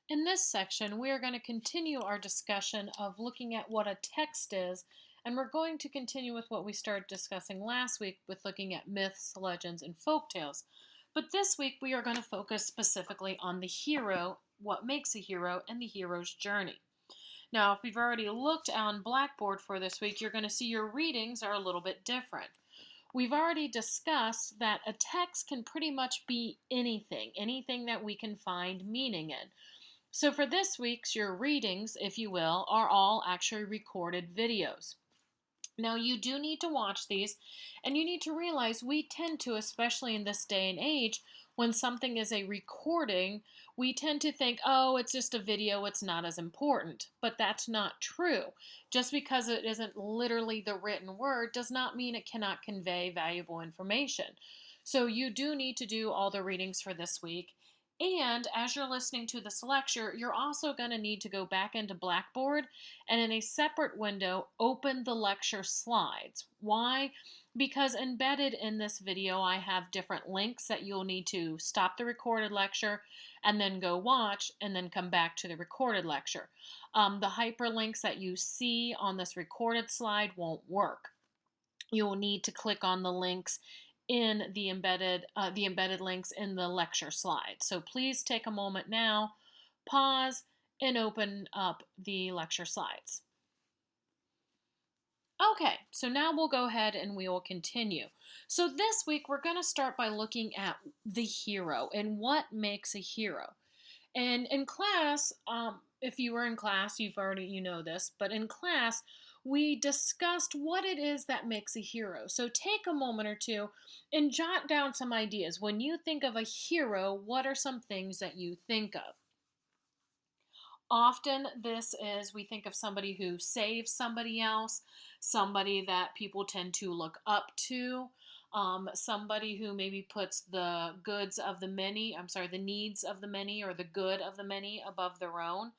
In this section, we are going to continue our discussion of looking at what a text is, and we're going to continue with what we started discussing last week with looking at myths, legends, and folktales. But this week, we are going to focus specifically on the hero, what makes a hero, and the hero's journey. Now, if you've already looked on Blackboard for this week, you're going to see your readings are a little bit different. We've already discussed that a text can pretty much be anything that we can find meaning in. So for this week's, your readings, if you will, are all actually recorded videos. Now, you do need to watch these, and you need to realize we tend to, especially in this day and age, when something is a recording, we tend to think, oh, it's just a video, it's not as important. But that's not true. Just because it isn't literally the written word does not mean it cannot convey valuable information. So you do need to do all the readings for this week. And as you're listening to this lecture, you're also going to need to go back into Blackboard and in a separate window, open the lecture slides. Why? Because embedded in this video, I have different links that you'll need to stop the recorded lecture and then go watch and then come back to the recorded lecture. The hyperlinks that you see on this recorded slide won't work. You'll need to click on the links in the embedded links in the lecture slide. So please take a moment now, pause, and open up the lecture slides. Okay, so now we'll go ahead and we will continue. So this week we're going to start by looking at the hero and what makes a hero. And in class, if you were in class, you know this, but in class, we discussed what it is that makes a hero. So take a moment or two and jot down some ideas. When you think of a hero, what are some things that you think of? Often we think of somebody who saves somebody else, somebody that people tend to look up to, somebody who maybe puts the needs of the many or the good of the many above their own.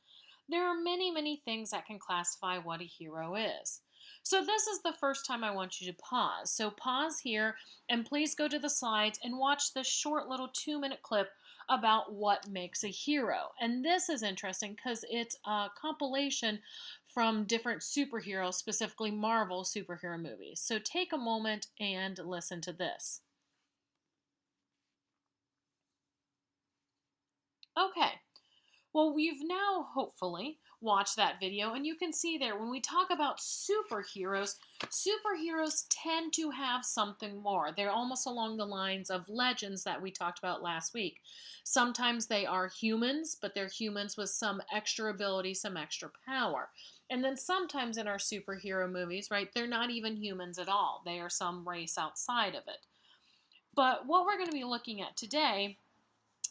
There are many things that can classify what a hero is. So this is the first time I want you to pause. So pause here and please go to the slides and watch this short little 2-minute clip about what makes a hero. And this is interesting because it's a compilation from different superheroes, specifically Marvel superhero movies. So take a moment and listen to this. Okay. Well, we've now hopefully watched that video, and you can see there when we talk about superheroes, superheroes tend to have something more. They're almost along the lines of legends that we talked about last week. Sometimes they are humans, but they're humans with some extra ability, some extra power. And then sometimes in our superhero movies, right, they're not even humans at all. They are some race outside of it. But what we're going to be looking at today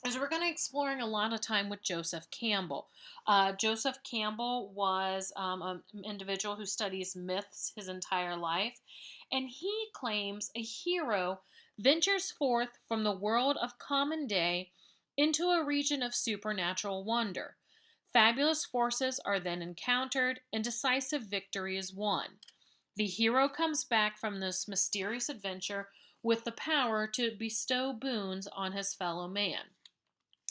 is we're going to exploring a lot of time with Joseph Campbell. Joseph Campbell was an individual who studies myths his entire life, and he claims a hero ventures forth from the world of common day into a region of supernatural wonder. Fabulous forces are then encountered, and decisive victory is won. The hero comes back from this mysterious adventure with the power to bestow boons on his fellow man.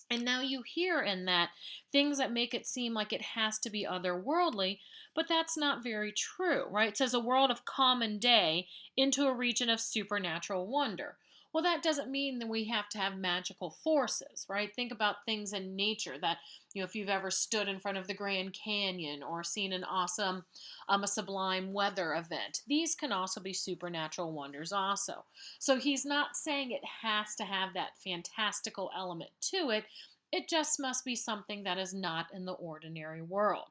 And now you hear in that things that make it seem like it has to be otherworldly, but that's not very true, right? It says a world of common day into a region of supernatural wonder. Well, that doesn't mean that we have to have magical forces, right? Think about things in nature that, if you've ever stood in front of the Grand Canyon or seen an awesome, a sublime weather event. These can also be supernatural wonders also. So he's not saying it has to have that fantastical element to it. It just must be something that is not in the ordinary world.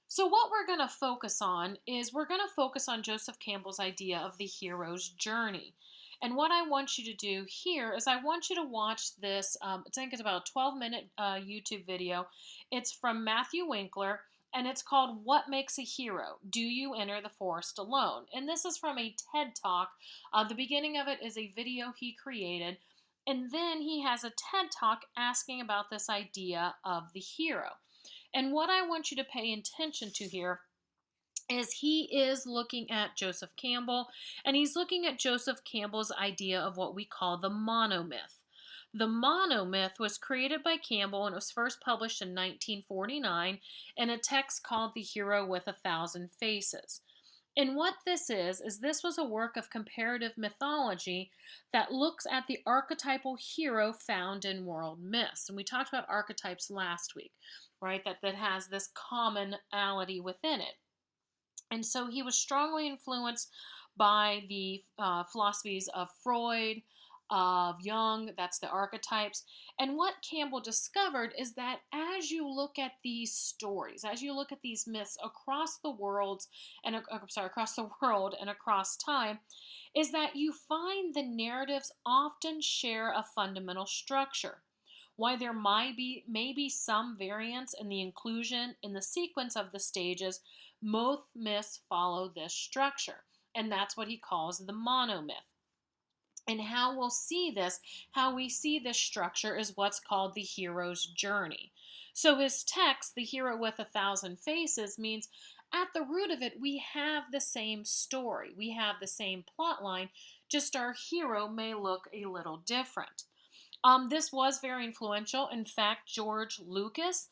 So what we're going to focus on is we're going to focus on Joseph Campbell's idea of the hero's journey. And what I want you to do here is I want you to watch this, I think it's about a 12-minute YouTube video. It's from Matthew Winkler, and it's called What Makes a Hero? Do You Enter the Forest Alone? And this is from a TED Talk. The beginning of it is a video he created, and then he has a TED Talk asking about this idea of the hero. And what I want you to pay attention to here is he is looking at Joseph Campbell, and he's looking at Joseph Campbell's idea of what we call the monomyth. The monomyth was created by Campbell and was first published in 1949 in a text called The Hero with a Thousand Faces. And what this is this was a work of comparative mythology that looks at the archetypal hero found in world myths. And we talked about archetypes last week, right? That has this commonality within it. And so he was strongly influenced by the philosophies of Freud, of Jung, that's the archetypes. And what Campbell discovered is that as you look at these stories, as you look at these myths across the worlds and across the world and across time, is that you find the narratives often share a fundamental structure. Why there may be some variance in the inclusion in the sequence of the stages, most myths follow this structure, and that's what he calls the monomyth. And how we'll see this, how we see this structure is what's called the hero's journey. So his text, The Hero with a Thousand Faces, means at the root of it, we have the same story. We have the same plot line, just our hero may look a little different. This was very influential. In fact, George Lucas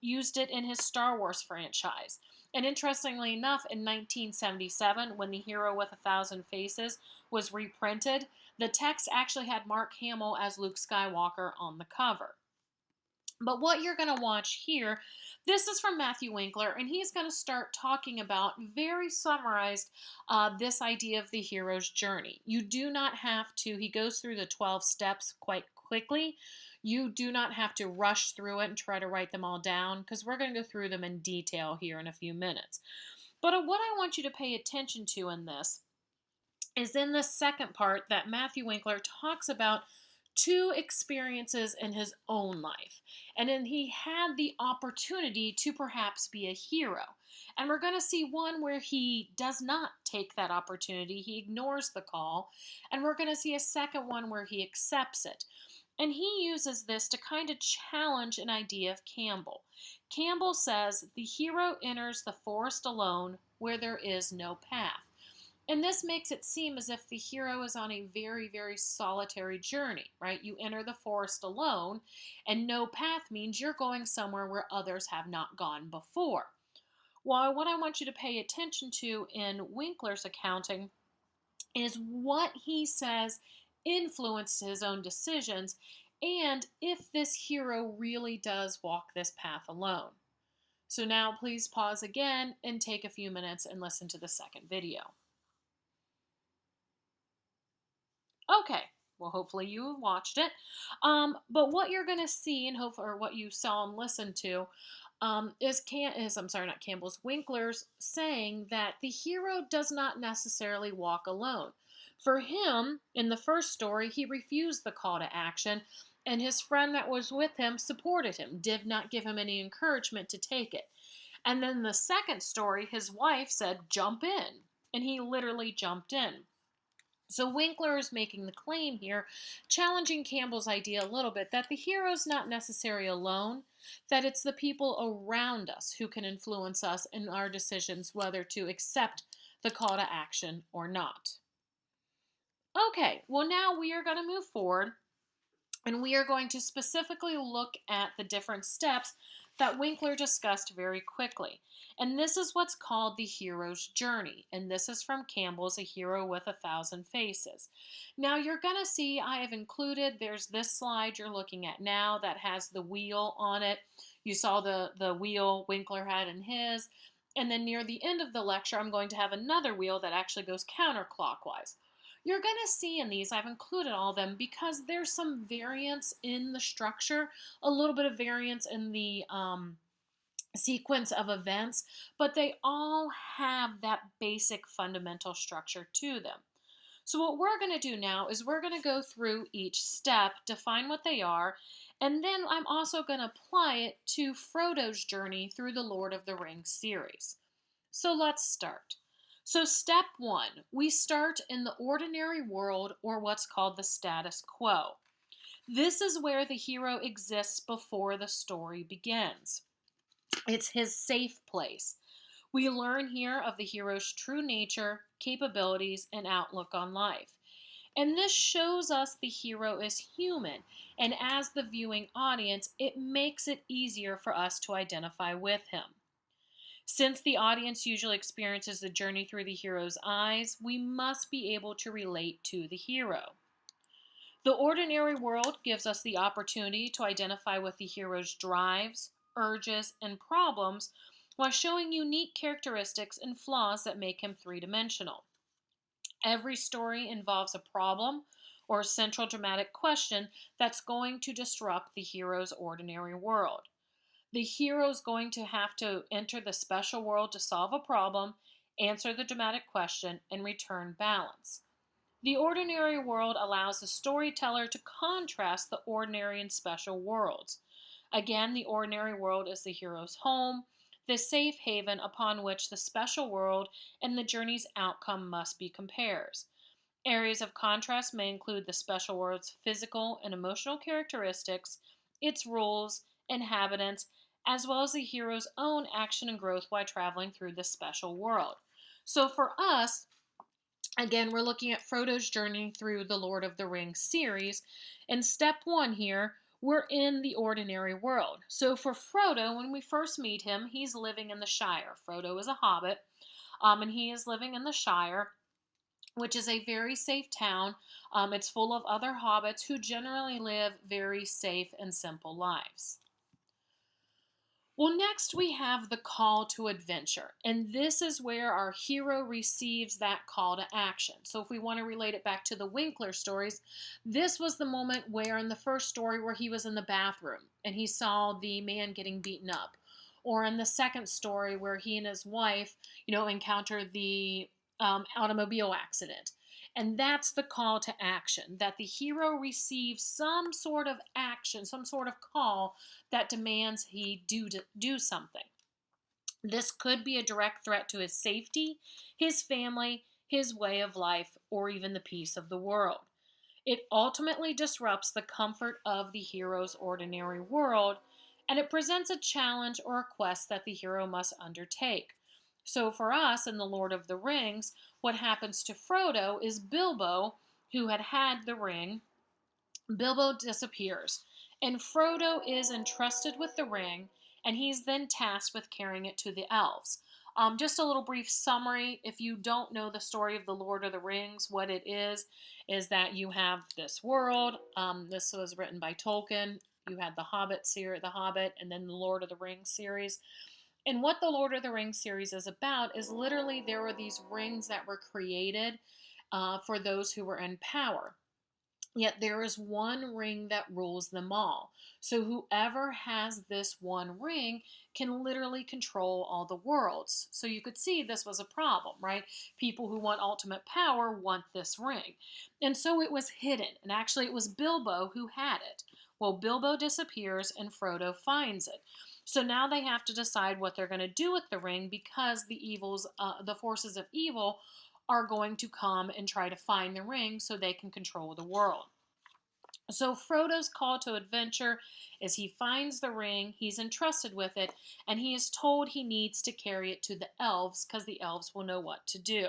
used it in his Star Wars franchise. And interestingly enough, in 1977, when The Hero with a Thousand Faces was reprinted, the text actually had Mark Hamill as Luke Skywalker on the cover. But what you're going to watch here, this is from Matthew Winkler, and he's going to start talking about, very summarized, this idea of the hero's journey. You do not have to, he goes through the 12 steps quite quickly. You do not have to rush through it and try to write them all down, because we're going to go through them in detail here in a few minutes. But what I want you to pay attention to in this is in the second part that Matthew Winkler talks about two experiences in his own life. And then he had the opportunity to perhaps be a hero. And we're going to see one where he does not take that opportunity, he ignores the call. And we're going to see a second one where he accepts it. And he uses this to kind of challenge an idea of Campbell. Campbell says the hero enters the forest alone where there is no path. And this makes it seem as if the hero is on a very, very solitary journey, right? You enter the forest alone, and no path means you're going somewhere where others have not gone before. Well, what I want you to pay attention to in Winkler's accounting is what he says influenced his own decisions, and if this hero really does walk this path alone. So now please pause again and take a few minutes and listen to the second video. Okay, well, hopefully you watched it. But what you're going to see, and or what you saw and listened to, Winkler's saying that the hero does not necessarily walk alone. For him, in the first story, he refused the call to action, and his friend that was with him supported him, did not give him any encouragement to take it. And then the second story, his wife said, "Jump in," and he literally jumped in. So Winkler is making the claim here, challenging Campbell's idea a little bit, that the hero's not necessarily alone, that it's the people around us who can influence us in our decisions whether to accept the call to action or not. Okay, well now we are going to move forward, and we are going to specifically look at the different steps that Winkler discussed very quickly. And this is what's called the hero's journey. And this is from Campbell's A Hero with a Thousand Faces. Now you're going to see I have included, there's this slide you're looking at now that has the wheel on it. You saw the wheel Winkler had in his. And then near the end of the lecture, I'm going to have another wheel that actually goes counterclockwise. You're going to see in these, I've included all of them because there's some variance in the structure, a little bit of variance in the sequence of events, but they all have that basic fundamental structure to them. So what we're going to do now is we're going to go through each step, define what they are, and then I'm also going to apply it to Frodo's journey through the Lord of the Rings series. So let's start. So step one, we start in the ordinary world, or what's called the status quo. This is where the hero exists before the story begins. It's his safe place. We learn here of the hero's true nature, capabilities, and outlook on life. And this shows us the hero is human, and as the viewing audience, it makes it easier for us to identify with him. Since the audience usually experiences the journey through the hero's eyes, we must be able to relate to the hero. The ordinary world gives us the opportunity to identify with the hero's drives, urges, and problems while showing unique characteristics and flaws that make him three-dimensional. Every story involves a problem or a central dramatic question that's going to disrupt the hero's ordinary world. The hero is going to have to enter the special world to solve a problem, answer the dramatic question, and return balance. The ordinary world allows the storyteller to contrast the ordinary and special worlds. Again, the ordinary world is the hero's home, the safe haven upon which the special world and the journey's outcome must be compared. Areas of contrast may include the special world's physical and emotional characteristics, its rules, inhabitants, as well as the hero's own action and growth while traveling through the special world. So for us, again, we're looking at Frodo's journey through the Lord of the Rings series. And step one here, we're in the ordinary world. So for Frodo, when we first meet him, he's living in the Shire. Frodo is a hobbit, and he is living in the Shire, which is a very safe town. It's full of other hobbits who generally live very safe and simple lives. Well, next we have the call to adventure, and this is where our hero receives that call to action. So if we want to relate it back to the Winkler stories, this was the moment where in the first story where he was in the bathroom and he saw the man getting beaten up. Or in the second story where he and his wife, encountered the automobile accident. And that's the call to action, that the hero receives some sort of action, some sort of call that demands he do something. This could be a direct threat to his safety, his family, his way of life, or even the peace of the world. It ultimately disrupts the comfort of the hero's ordinary world, and it presents a challenge or a quest that the hero must undertake. So for us in The Lord of the Rings, what happens to Frodo is Bilbo, who had the ring, Bilbo disappears, and Frodo is entrusted with the ring, and he's then tasked with carrying it to the elves. Just a little brief summary. If you don't know the story of The Lord of the Rings, what it is that you have this world. This was written by Tolkien. You had the Hobbit series, The Hobbit, and then the Lord of the Rings series. And what the Lord of the Rings series is about is literally there were these rings that were created for those who were in power. Yet there is one ring that rules them all. So whoever has this one ring can literally control all the worlds. So you could see this was a problem, right? People who want ultimate power want this ring. And so it was hidden. And actually it was Bilbo who had it. Well, Bilbo disappears and Frodo finds it. So now they have to decide what they're going to do with the ring because the forces of evil are going to come and try to find the ring so they can control the world. So Frodo's call to adventure is he finds the ring, he's entrusted with it, and he is told he needs to carry it to the elves because the elves will know what to do.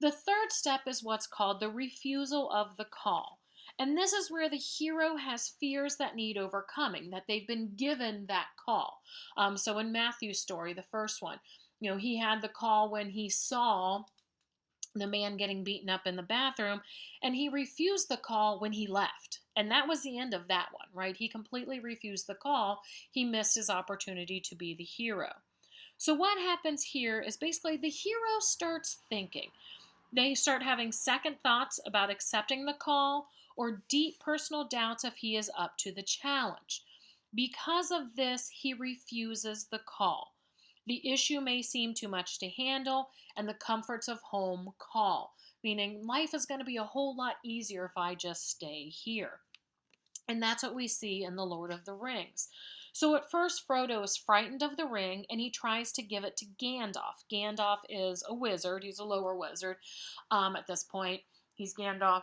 The third step is what's called the refusal of the call. And this is where the hero has fears that need overcoming, that they've been given that call. So in Matthew's story, the first one, he had the call when he saw the man getting beaten up in the bathroom, and he refused the call when he left. And that was the end of that one, right? He completely refused the call. He missed his opportunity to be the hero. So what happens here is basically the hero starts thinking. They start having second thoughts about accepting the call or deep personal doubts if he is up to the challenge. Because of this, he refuses the call. The issue may seem too much to handle, and the comforts of home call, meaning life is going to be a whole lot easier if I just stay here. And that's what we see in The Lord of the Rings. So at first, Frodo is frightened of the ring, and he tries to give it to Gandalf. Gandalf is a wizard. He's a lower wizard at this point. He's Gandalf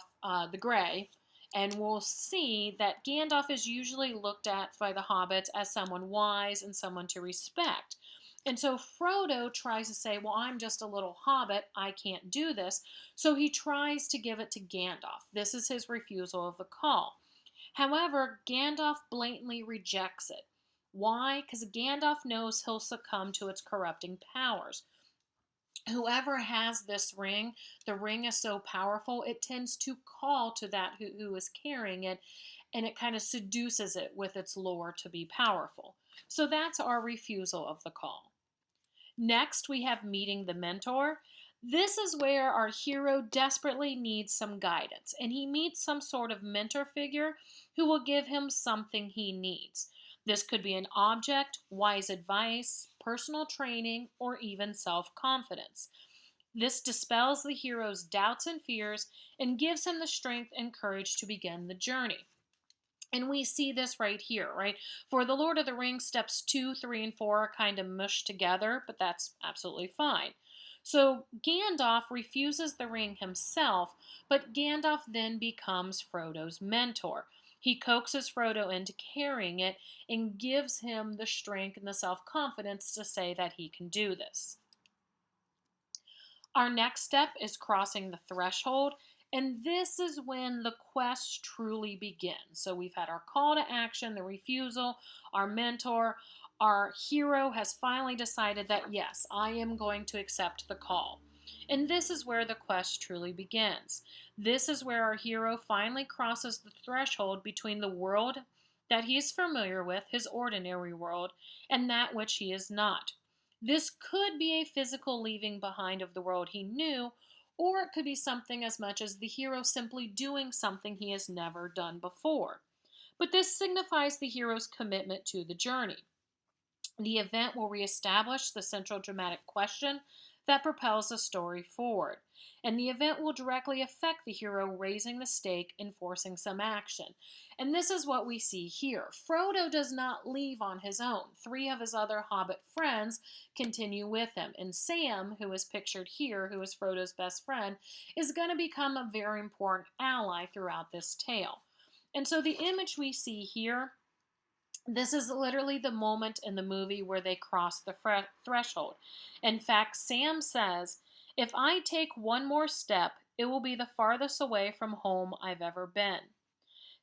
the Grey. And we'll see that Gandalf is usually looked at by the hobbits as someone wise and someone to respect. And so Frodo tries to say, well, I'm just a little hobbit. I can't do this. So he tries to give it to Gandalf. This is his refusal of the call. However, Gandalf blatantly rejects it. Why? Because Gandalf knows he'll succumb to its corrupting powers. Whoever has this ring, the ring is so powerful, it tends to call to that who is carrying it, and it kind of seduces it with its lure to be powerful. So that's our refusal of the call. Next, we have meeting the mentor. This is where our hero desperately needs some guidance, and he meets some sort of mentor figure who will give him something he needs. This could be an object, wise advice, personal training, or even self confidence. This dispels the hero's doubts and fears and gives him the strength and courage to begin the journey. And we see this right here, right? For the Lord of the Rings, steps 2, 3, and 4 are kind of mushed together, but that's absolutely fine. So Gandalf refuses the ring himself, but Gandalf then becomes Frodo's mentor. He coaxes Frodo into carrying it and gives him the strength and the self confidence to say that he can do this. Our next step is crossing the threshold, and this is when the quest truly begins. So we've had our call to action, the refusal, our mentor. Our hero has finally decided that, yes, I am going to accept the call. And this is where the quest truly begins. This is where our hero finally crosses the threshold between the world that he is familiar with, his ordinary world, and that which he is not. This could be a physical leaving behind of the world he knew, or it could be something as much as the hero simply doing something he has never done before. But this signifies the hero's commitment to the journey. The event will reestablish the central dramatic question that propels the story forward, and the event will directly affect the hero raising the stake and forcing some action. And this is what we see here. Frodo does not leave on his own. 3 of his other hobbit friends continue with him, and Sam, who is pictured here, who is Frodo's best friend, is going to become a very important ally throughout this tale. And so the image we see here, this is literally the moment in the movie where they cross the threshold. In fact, Sam says, "If I take one more step, it will be the farthest away from home I've ever been."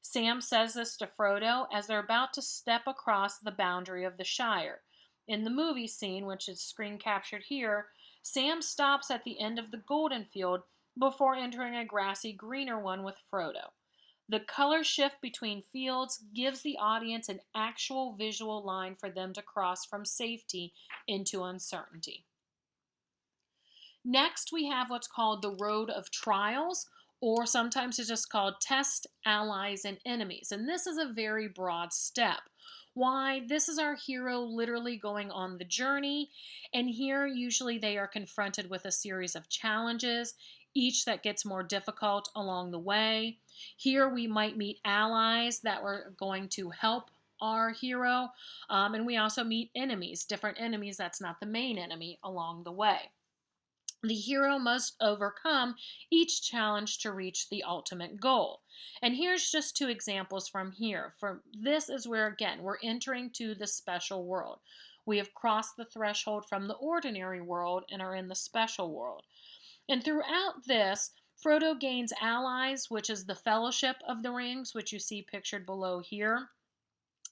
Sam says this to Frodo as they're about to step across the boundary of the Shire. In the movie scene, which is screen captured here, Sam stops at the end of the golden field before entering a grassy greener one with Frodo. The color shift between fields gives the audience an actual visual line for them to cross from safety into uncertainty. Next, we have what's called the Road of Trials, or sometimes it's just called Test, Allies, and Enemies. And this is a very broad step. Why? This is our hero literally going on the journey, and here usually they are confronted with a series of challenges, each that gets more difficult along the way. Here we might meet allies that were going to help our hero, and we also meet enemies, different enemies that's not the main enemy along the way. The hero must overcome each challenge to reach the ultimate goal. And here's just 2 examples from here. This is where, again, we're entering to the special world. We have crossed the threshold from the ordinary world and are in the special world. And throughout this, Frodo gains allies, which is the Fellowship of the Rings, which you see pictured below here.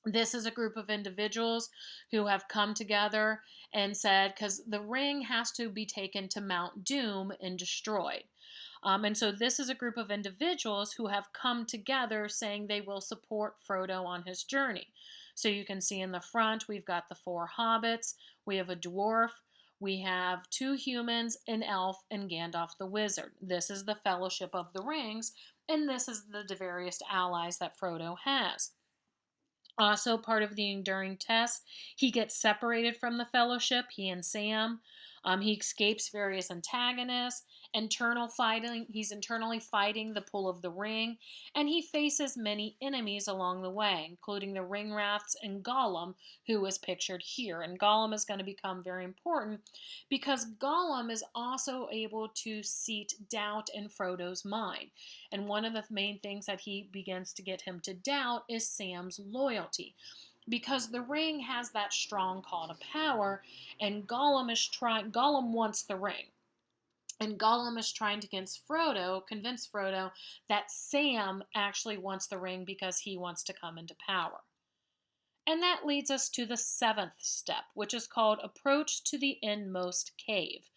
This is a group of individuals who have come together and said, because the ring has to be taken to Mount Doom and destroyed. And so this is a group of individuals who have come together saying they will support Frodo on his journey. So you can see in the front, we've got the 4 hobbits, we have a dwarf, we have 2 humans, an elf, and Gandalf the wizard. This is the Fellowship of the Rings, and this is the various allies that Frodo has. Also, part of the enduring test, he gets separated from the Fellowship, he and Sam. He escapes various antagonists, internal fighting. He's internally fighting the pull of the ring, and he faces many enemies along the way, including the Ringwraiths and Gollum, who is pictured here. And Gollum is going to become very important because Gollum is also able to seat doubt in Frodo's mind. And one of the main things that he begins to get him to doubt is Sam's loyalty. because the ring has that strong call to power, and Gollum wants the ring. And Gollum is trying to convince Frodo that Sam actually wants the ring because he wants to come into power. And that leads us to the seventh step, which is called Approach to the Inmost Cave.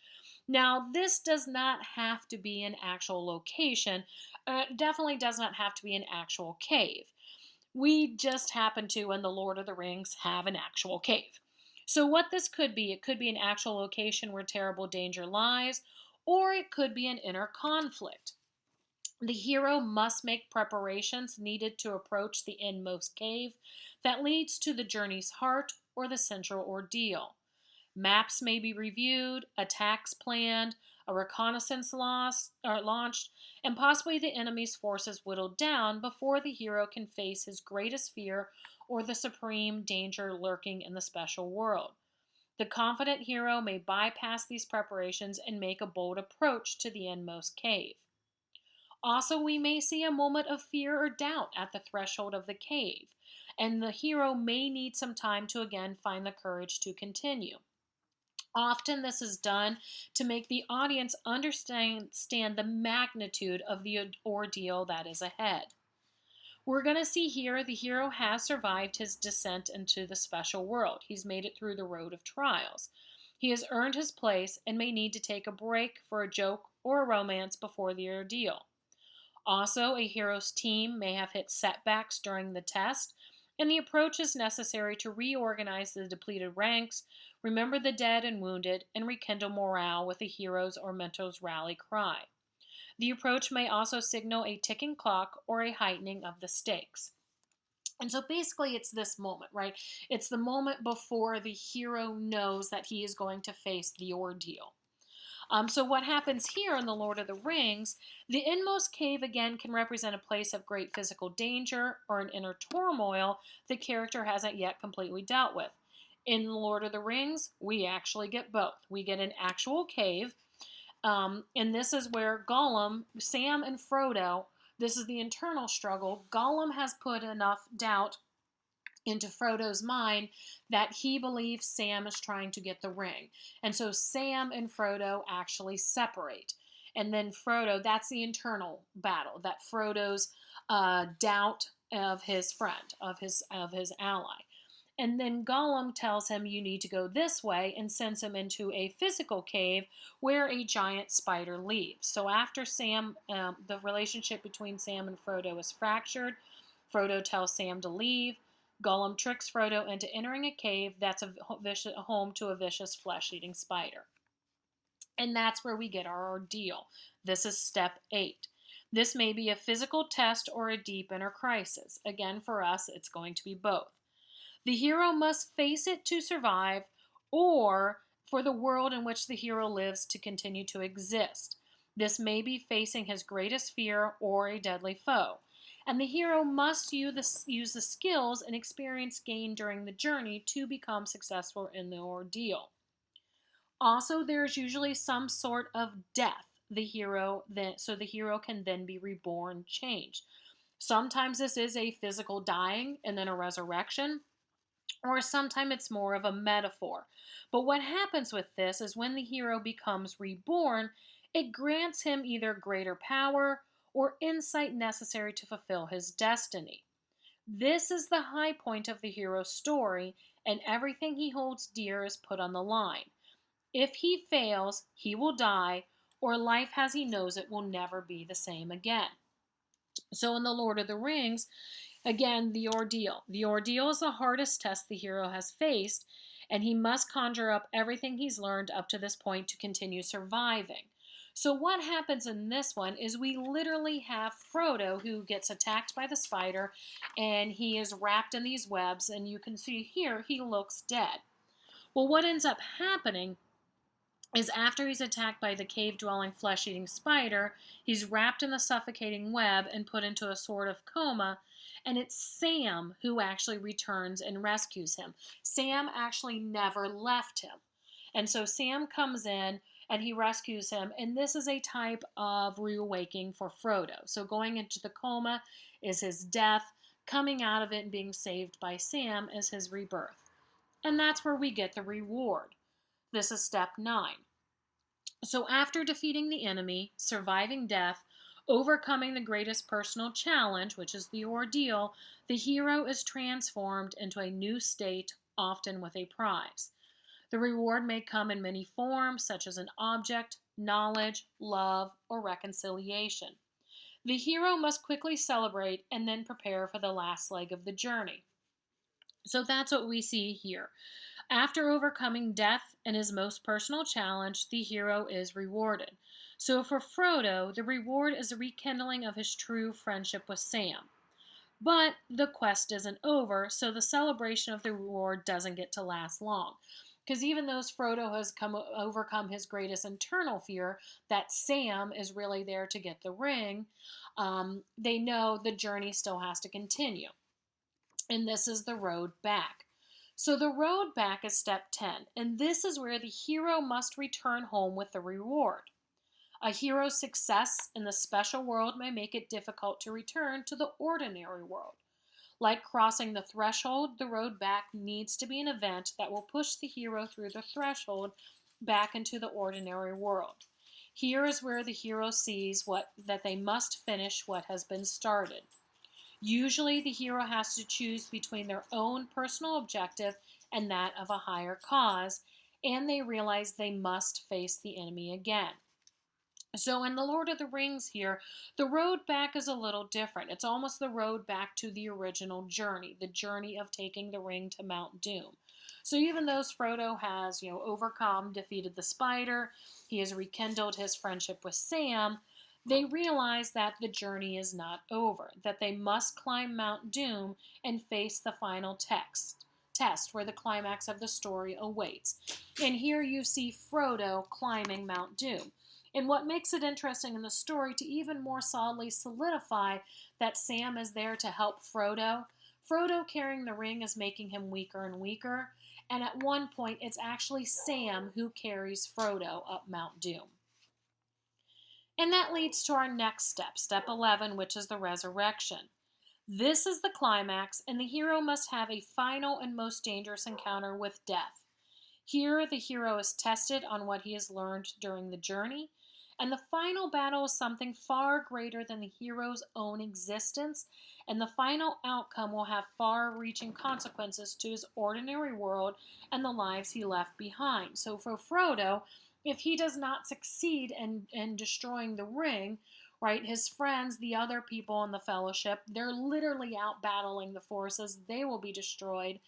Now, this does not have to be an actual location. Definitely does not have to be an actual cave. We just happen to, in The Lord of the Rings, have an actual cave. So, what this could be, it could be an actual location where terrible danger lies, or it could be an inner conflict. The hero must make preparations needed to approach the inmost cave that leads to the journey's heart or the central ordeal. Maps may be reviewed, attacks planned, a reconnaissance launched, and possibly the enemy's forces whittled down before the hero can face his greatest fear or the supreme danger lurking in the special world. The confident hero may bypass these preparations and make a bold approach to the inmost cave. Also, we may see a moment of fear or doubt at the threshold of the cave, and the hero may need some time to again find the courage to continue. Often, this is done to make the audience understand the magnitude of the ordeal that is ahead. We're going to see here the hero has survived his descent into the special world. He's made it through the road of trials. He has earned his place and may need to take a break for a joke or a romance before the ordeal. Also, a hero's team may have hit setbacks during the test, and the approach is necessary to reorganize the depleted ranks, remember the dead and wounded, and rekindle morale with the hero's or mentor's rally cry. The approach may also signal a ticking clock or a heightening of the stakes. And so basically, it's this moment, right? It's the moment before the hero knows that he is going to face the ordeal. So what happens here in The Lord of the Rings, the inmost cave again can represent a place of great physical danger or an inner turmoil the character hasn't yet completely dealt with. In The Lord of the Rings, we actually get both. We get an actual cave, and this is where Gollum, Sam, and Frodo, this is the internal struggle. Gollum has put enough doubt into Frodo's mind that he believes Sam is trying to get the ring. And so Sam and Frodo actually separate. And then Frodo, that's the internal battle, that Frodo's doubt of his friend, of his ally. And then Gollum tells him you need to go this way and sends him into a physical cave where a giant spider leaves. So after the relationship between Sam and Frodo is fractured, Frodo tells Sam to leave. Gollum tricks Frodo into entering a cave that's a home to a vicious flesh-eating spider. And that's where we get our ordeal. This is step 8. This may be a physical test or a deep inner crisis. Again, for us, it's going to be both. The hero must face it to survive, or for the world in which the hero lives to continue to exist. This may be facing his greatest fear or a deadly foe. And the hero must use the skills and experience gained during the journey to become successful in the ordeal. Also, there's usually some sort of death so the hero can then be reborn, changed. Sometimes this is a physical dying and then a resurrection, or sometimes it's more of a metaphor. But what happens with this is when the hero becomes reborn, it grants him either greater power or insight necessary to fulfill his destiny. This is the high point of the hero's story, and everything he holds dear is put on the line. If he fails, he will die, or life as he knows it will never be the same again. So in The Lord of the Rings, again, the ordeal. The ordeal is the hardest test the hero has faced, and he must conjure up everything he's learned up to this point to continue surviving. So what happens in this one is we literally have Frodo who gets attacked by the spider, and he is wrapped in these webs, and you can see here he looks dead. Well, what ends up happening is after he's attacked by the cave-dwelling flesh-eating spider, he's wrapped in the suffocating web and put into a sort of coma, and it's Sam who actually returns and rescues him. Sam actually never left him. And so Sam comes in and he rescues him, and this is a type of reawakening for Frodo. So going into the coma is his death. coming out of it and being saved by Sam as his rebirth. And that's where we get the reward. This is step 9. So after defeating the enemy, surviving death, overcoming the greatest personal challenge, which is the ordeal, the hero is transformed into a new state, often with a prize. The reward may come in many forms, such as an object, knowledge, love, or reconciliation. The hero must quickly celebrate and then prepare for the last leg of the journey. So that's what we see here. After overcoming death and his most personal challenge, the hero is rewarded. So for Frodo, the reward is a rekindling of his true friendship with Sam. But the quest isn't over, so the celebration of the reward doesn't get to last long. Because even though Frodo has overcome his greatest internal fear, that Sam is really there to get the ring, they know the journey still has to continue. And this is the road back. So the road back is step 10, and this is where the hero must return home with the reward. A hero's success in the special world may make it difficult to return to the ordinary world. Like crossing the threshold, the road back needs to be an event that will push the hero through the threshold back into the ordinary world. Here is where the hero sees that they must finish what has been started. Usually the hero has to choose between their own personal objective and that of a higher cause, and they realize they must face the enemy again. So in The Lord of the Rings here, the road back is a little different. It's almost the road back to the original journey, the journey of taking the ring to Mount Doom. So even though Frodo has, overcome, defeated the spider, he has rekindled his friendship with Sam, they realize that the journey is not over, that they must climb Mount Doom and face the final test where the climax of the story awaits. And here you see Frodo climbing Mount Doom. And what makes it interesting in the story to even more solidly solidify that Sam is there to help Frodo carrying the ring is making him weaker and weaker. And at one point, it's actually Sam who carries Frodo up Mount Doom. And that leads to our next step, step 11, which is the resurrection. This is the climax, and the hero must have a final and most dangerous encounter with death. Here, the hero is tested on what he has learned during the journey, and the final battle is something far greater than the hero's own existence, and the final outcome will have far-reaching consequences to his ordinary world and the lives he left behind. So for Frodo, if he does not succeed in destroying the ring, right, his friends, the other people in the fellowship, they're literally out battling the forces. They will be destroyed.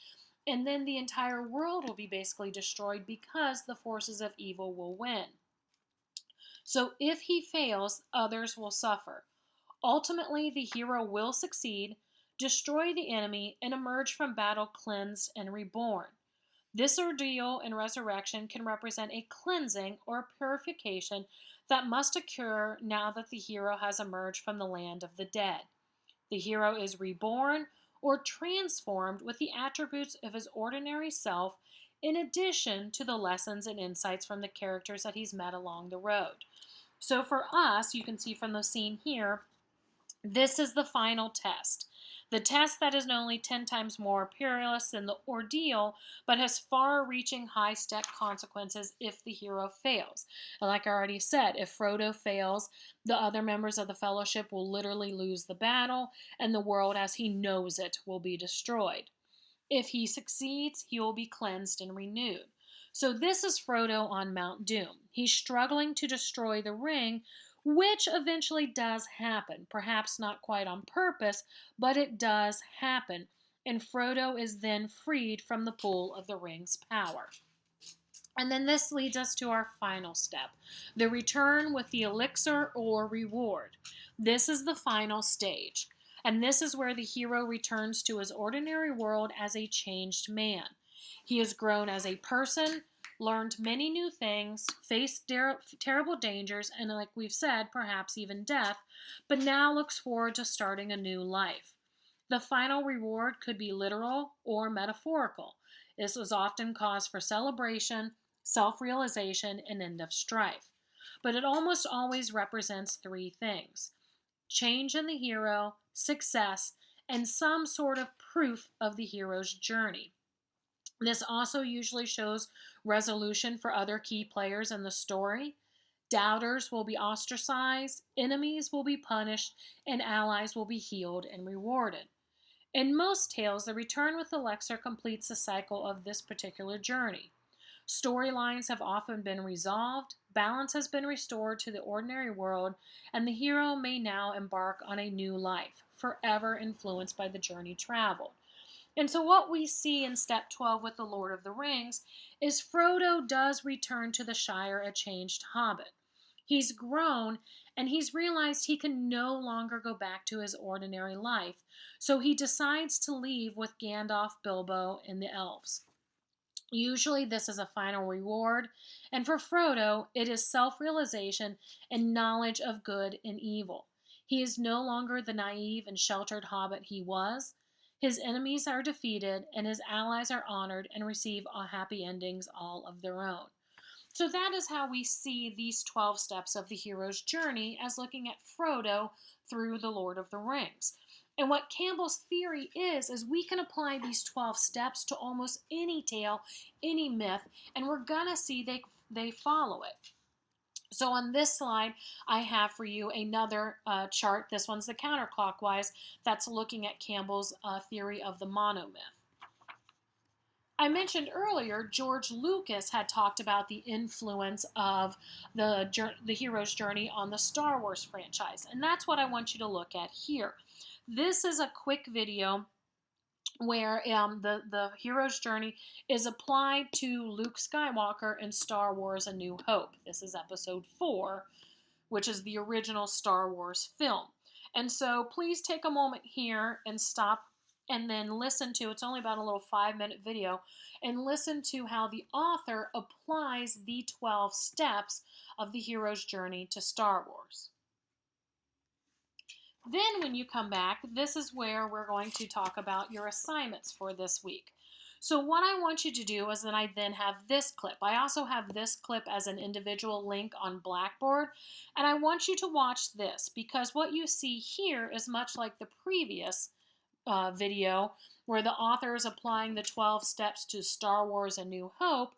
And then the entire world will be basically destroyed because the forces of evil will win. So if he fails, others will suffer. Ultimately, the hero will succeed, destroy the enemy, and emerge from battle cleansed and reborn. This ordeal and resurrection can represent a cleansing or purification that must occur now that the hero has emerged from the land of the dead. The hero is reborn or transformed with the attributes of his ordinary self, in addition to the lessons and insights from the characters that he's met along the road. So for us, you can see from the scene here, this is the final test. The test that is not only 10 times more perilous than the ordeal, but has far-reaching high-stake consequences if the hero fails. And like I already said, if Frodo fails, the other members of the Fellowship will literally lose the battle, and the world as he knows it will be destroyed. If he succeeds, he will be cleansed and renewed. So this is Frodo on Mount Doom. He's struggling to destroy the ring, which eventually does happen. Perhaps not quite on purpose, but it does happen. And Frodo is then freed from the pull of the ring's power. And then this leads us to our final step, the return with the elixir or reward. This is the final stage. And this is where the hero returns to his ordinary world as a changed man. He has grown as a person, learned many new things, faced terrible dangers, and like we've said, perhaps even death, but now looks forward to starting a new life. The final reward could be literal or metaphorical. This was often cause for celebration, self-realization, and end of strife. But it almost always represents three things: change in the hero, success, and some sort of proof of the hero's journey. This also usually shows resolution for other key players in the story. Doubters will be ostracized, enemies will be punished, and allies will be healed and rewarded. In most tales, the return with elixir completes the cycle of this particular journey. Storylines have often been resolved, balance has been restored to the ordinary world, and the hero may now embark on a new life, forever influenced by the journey traveled. And so, what we see in step 12 with The Lord of the Rings is Frodo does return to the Shire a changed hobbit. He's grown and he's realized he can no longer go back to his ordinary life, so he decides to leave with Gandalf, Bilbo, and the elves. Usually, this is a final reward, and for Frodo, it is self realization and knowledge of good and evil. He is no longer the naive and sheltered hobbit he was. His enemies are defeated, and his allies are honored and receive happy endings all of their own. So, that is how we see these 12 steps of the hero's journey as looking at Frodo through The Lord of the Rings. And what Campbell's theory is we can apply these 12 steps to almost any tale, any myth, and we're going to see they follow it. So on this slide, I have for you another chart. This one's the counterclockwise. That's looking at Campbell's theory of the monomyth. I mentioned earlier, George Lucas had talked about the influence of the hero's journey on the Star Wars franchise, and that's what I want you to look at here. This is a quick video where the hero's journey is applied to Luke Skywalker in Star Wars A New Hope. This is episode 4, which is the original Star Wars film. And so please take a moment here and stop and then listen to, it's only about a little 5-minute video, and listen to how the author applies the 12 steps of the hero's journey to Star Wars. Then when you come back, this is where we're going to talk about your assignments for this week. So what I want you to do is that I then have this clip. I also have this clip as an individual link on Blackboard, and I want you to watch this because what you see here is much like the previous video where the author is applying the 12 steps to Star Wars A New Hope.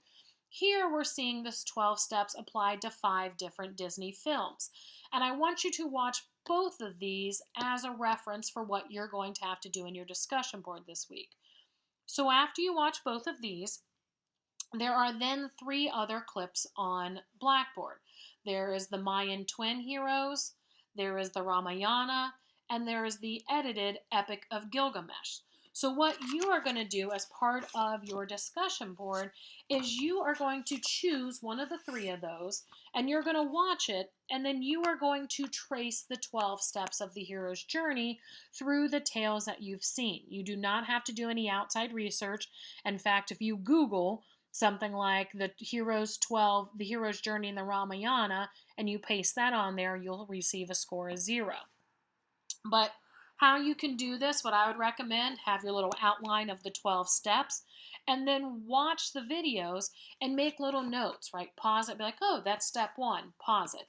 Here we're seeing this 12 steps applied to 5 different Disney films. And I want you to watch both of these as a reference for what you're going to have to do in your discussion board this week. So after you watch both of these, there are then 3 other clips on Blackboard. There is the Mayan twin heroes, there is the Ramayana, and there is the edited Epic of Gilgamesh. So what you are going to do as part of your discussion board is you are going to choose one of the 3 of those, and you're going to watch it, and then you are going to trace the 12 steps of the hero's journey through the tales that you've seen. You do not have to do any outside research. In fact, if you Google something like the hero's journey in the Ramayana, and you paste that on there, you'll receive a score of 0. But how you can do this, what I would recommend, have your little outline of the 12 steps, and then watch the videos and make little notes, right? Pause it, be like, oh, that's step 1, pause it.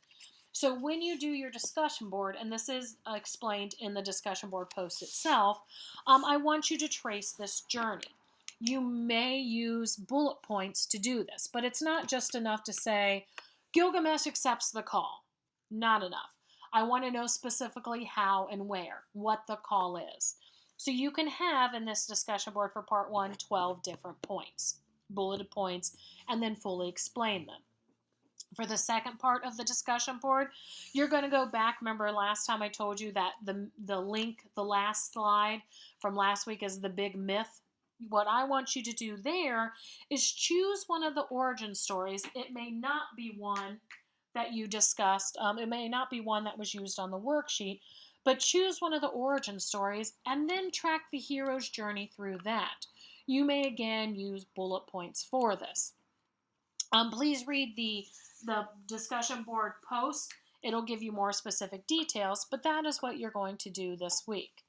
So when you do your discussion board, and this is explained in the discussion board post itself, I want you to trace this journey. You may use bullet points to do this, but it's not just enough to say, Gilgamesh accepts the call. Not enough. I want to know specifically how and where, what the call is. So you can have in this discussion board for part 1, 12 different points, bulleted points, and then fully explain them. For the second part of the discussion board, you're going to go back. Remember last time I told you that the link, the last slide from last week is the big myth. What I want you to do there is choose one of the origin stories. It may not be one that you discussed. It may not be one that was used on the worksheet, but choose one of the origin stories and then track the hero's journey through that. You may again use bullet points for this. Please read the discussion board post. It'll give you more specific details, but that is what you're going to do this week.